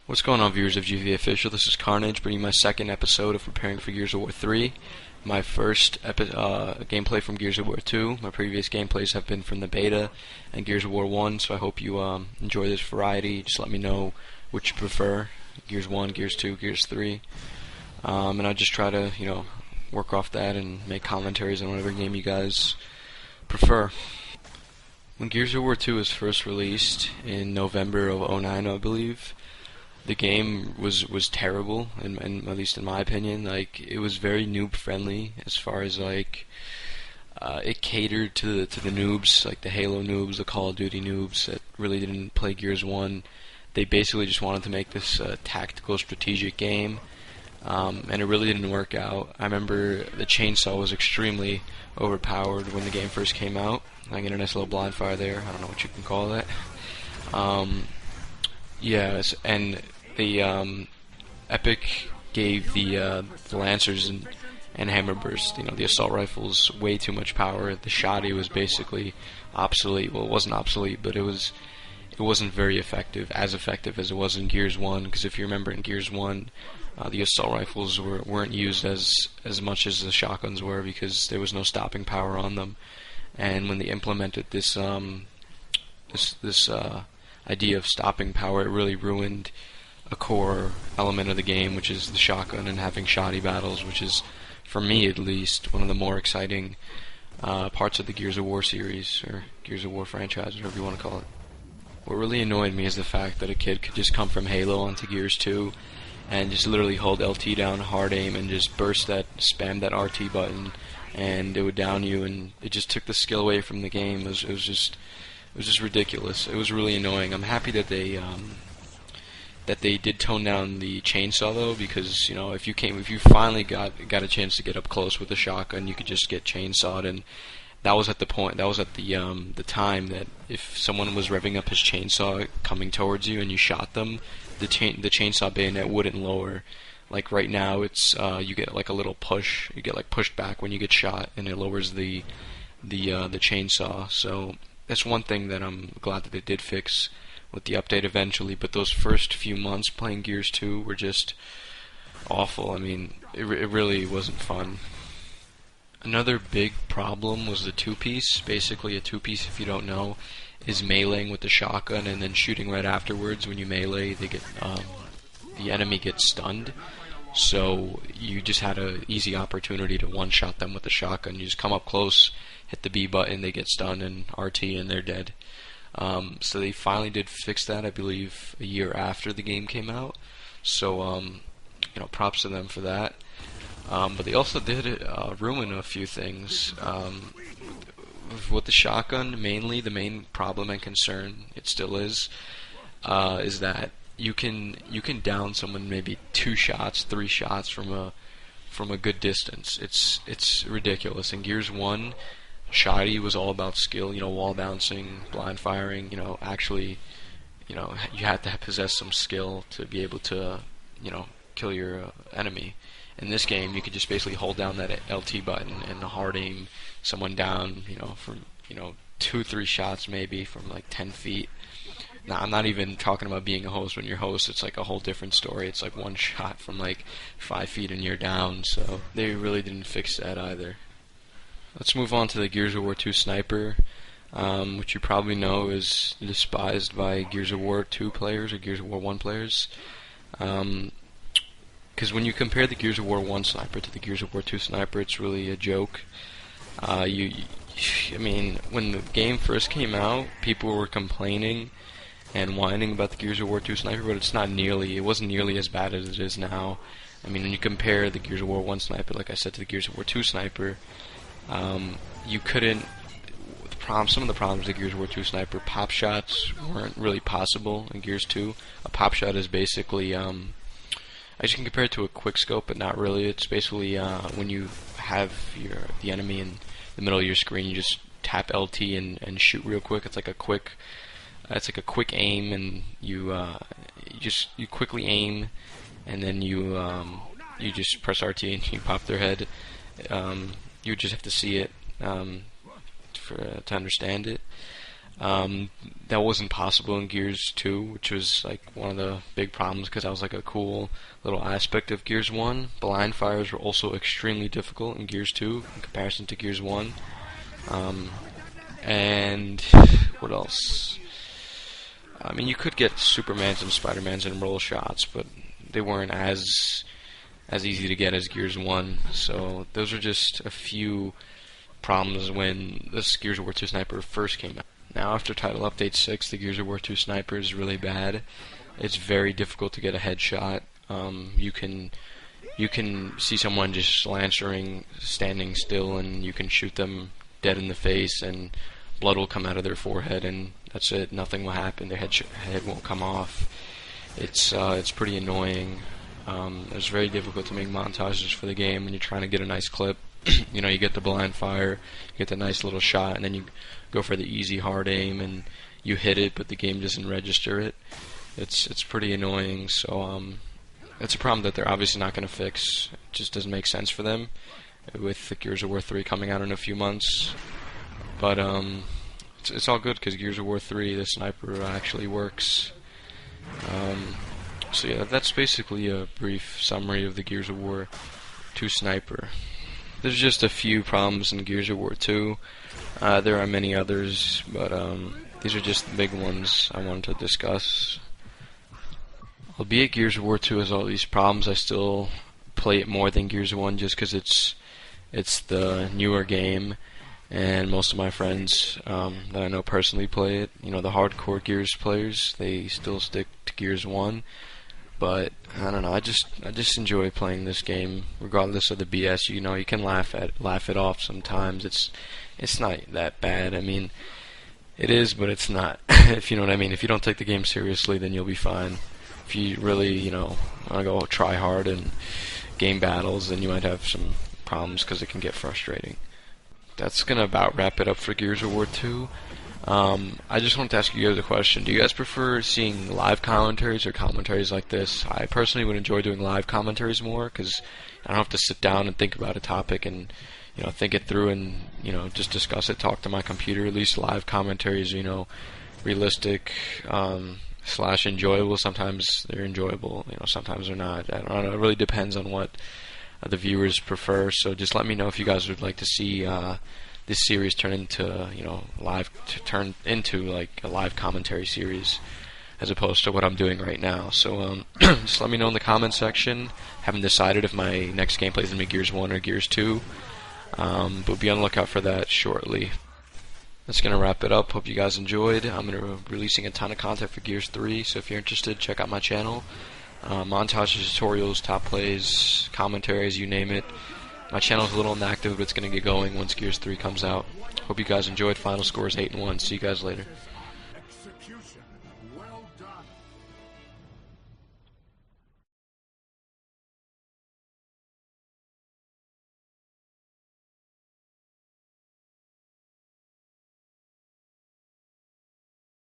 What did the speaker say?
What's going on, viewers of GV Official? This is Carnage, bringing my second episode of preparing for Gears of War 3. My first gameplay from Gears of War 2. My previous gameplays have been from the beta and Gears of War 1, so I hope you enjoy this variety. Just let me know which you prefer, Gears 1, Gears 2, Gears 3. And I'll just try to, work off that and make commentaries on whatever game you guys prefer. When Gears of War 2 was first released in November of '09, I believe, the game was terrible, and at least in my opinion. It was very noob friendly as far as it catered to the noobs, like the Halo noobs, the Call of Duty noobs that really didn't play Gears 1. They basically just wanted to make this tactical strategic game, and it really didn't work out. I remember the chainsaw was extremely overpowered when the game first came out. I get a nice little blind fire there. I don't know what you can call that. Yes, and the Epic gave the Lancers and Hammerburst, the assault rifles, way too much power. The Shoddy was basically obsolete. Well, it wasn't obsolete, but it wasn't very effective, as effective as it was in Gears 1. Because if you remember, in Gears 1, the assault rifles weren't used as much as the shotguns were, because there was no stopping power on them. And when they implemented this idea of stopping power, it really ruined a core element of the game, which is the shotgun and having shoddy battles, which is, for me at least, one of the more exciting parts of the Gears of War series, or Gears of War franchise, whatever you want to call it. What really annoyed me is the fact that a kid could just come from Halo onto Gears 2 and just literally hold LT down, hard aim, and just spam that RT button, and it would down you, and it just took the skill away from the game. It was just ridiculous. It was really annoying. I'm happy that they did tone down the chainsaw, though, because if you finally got a chance to get up close with a shotgun, you could just get chainsawed, and that was at the time that if someone was revving up his chainsaw coming towards you and you shot them, the chainsaw bayonet wouldn't lower. Like right now, it's you get like a little push. You get like pushed back when you get shot, and it lowers the chainsaw. So that's one thing that I'm glad that they did fix with the update eventually. But those first few months playing Gears 2 were just awful. I mean, it really wasn't fun. Another big problem was the two-piece. Basically, a two-piece, if you don't know, is meleeing with the shotgun and then shooting right afterwards. When you melee, the enemy gets stunned. So you just had an easy opportunity to one-shot them with the shotgun. You just come up close, hit the B button, they get stunned, and RT, and they're dead. So they finally did fix that, I believe, a year after the game came out. So, props to them for that. But they also did ruin a few things. With the shotgun, mainly, the main problem and concern, it still is that you can down someone maybe 2 shots, 3 shots from a good distance. It's ridiculous. In Gears 1, Shoddy was all about skill, wall bouncing, blind firing, actually, you had to possess some skill to be able to, kill your enemy. In this game, you could just basically hold down that LT button and hard aim someone down, from 2-3 shots maybe from like 10 feet. Now, I'm not even talking about being a host. When you're host, it's like a whole different story. It's like one shot from like 5 feet and you're down. So they really didn't fix that either. Let's move on to the Gears of War 2 sniper, which you probably know is despised by Gears of War 2 players or Gears of War 1 players. Because when you compare the Gears of War 1 sniper to the Gears of War 2 sniper, it's really a joke. I mean, when the game first came out, people were complaining and whining about the Gears of War 2 sniper, but it wasn't nearly as bad as it is now. I mean, when you compare the Gears of War 1 sniper, like I said, to the Gears of War 2 sniper, you couldn't. Some of the problems with the Gears of War 2 sniper, pop shots weren't really possible in Gears 2. A pop shot is basically, I guess you can compare it to a quick scope, but not really. It's basically when you have the enemy in the middle of your screen, you just tap LT and shoot real quick. It's like a quick aim, and you quickly aim, and then you just press RT and you pop their head. You just have to see it to understand it. That wasn't possible in Gears 2, which was like one of the big problems because that was like a cool little aspect of Gears 1. Blind fires were also extremely difficult in Gears 2 in comparison to Gears 1. And what else? I mean, you could get Supermans and Spider-Mans and roll shots, but they weren't as easy to get as Gears 1. So those are just a few problems when this Gears of War 2 sniper first came out. Now after Title Update 6, the Gears of War 2 sniper is really bad. It's very difficult to get a headshot. You can see someone just lancering, standing still, and you can shoot them dead in the face, and blood will come out of their forehead, and that's it. Nothing will happen. Their head won't come off. It's pretty annoying. It's very difficult to make montages for the game when you're trying to get a nice clip. You know, you get the blind fire, you get the nice little shot, and then you go for the easy hard aim, and you hit it, but the game doesn't register it. It's pretty annoying. So it's a problem that they're obviously not going to fix. It just doesn't make sense for them with the Gears of War 3 coming out in a few months. But it's all good because Gears of War 3, the sniper actually works. So yeah, that's basically a brief summary of the Gears of War 2 sniper. There's just a few problems in Gears of War 2. There are many others, but these are just the big ones I wanted to discuss. Albeit Gears of War 2 has all these problems, I still play it more than Gears 1 just because it's the newer game, and most of my friends that I know personally play it. You know, the hardcore Gears players, they still stick to Gears 1. But I don't know. I just enjoy playing this game, regardless of the BS. You know, you can laugh it off sometimes. It's not that bad. I mean, it is, but it's not. If you know what I mean. If you don't take the game seriously, then you'll be fine. If you really, you know, want to go try hard and game battles, then you might have some problems because it can get frustrating. That's gonna about wrap it up for Gears of War 2. I just wanted to ask you guys a question. Do you guys prefer seeing live commentaries or commentaries like this? I personally would enjoy doing live commentaries more because I don't have to sit down and think about a topic and, you know, think it through and, you know, just discuss it, talk to my computer. At least live commentaries, you know, realistic / enjoyable. Sometimes they're enjoyable, you know, sometimes they're not. I don't know. It really depends on what the viewers prefer. So just let me know if you guys would like to see this series turn into, you know, turn into like a live commentary series as opposed to what I'm doing right now. So just let me know in the comment section. Haven't decided if my next gameplay is going to be Gears 1 or Gears 2, but be on the lookout for that shortly. That's going to wrap it up. Hope you guys enjoyed. I'm going to be releasing a ton of content for Gears 3, so if you're interested, check out my channel. Montages, tutorials, top plays, commentaries, you name it. My channel's a little inactive, but it's going to get going once Gears 3 comes out. Hope you guys enjoyed. Final score is 8-1. See you guys later.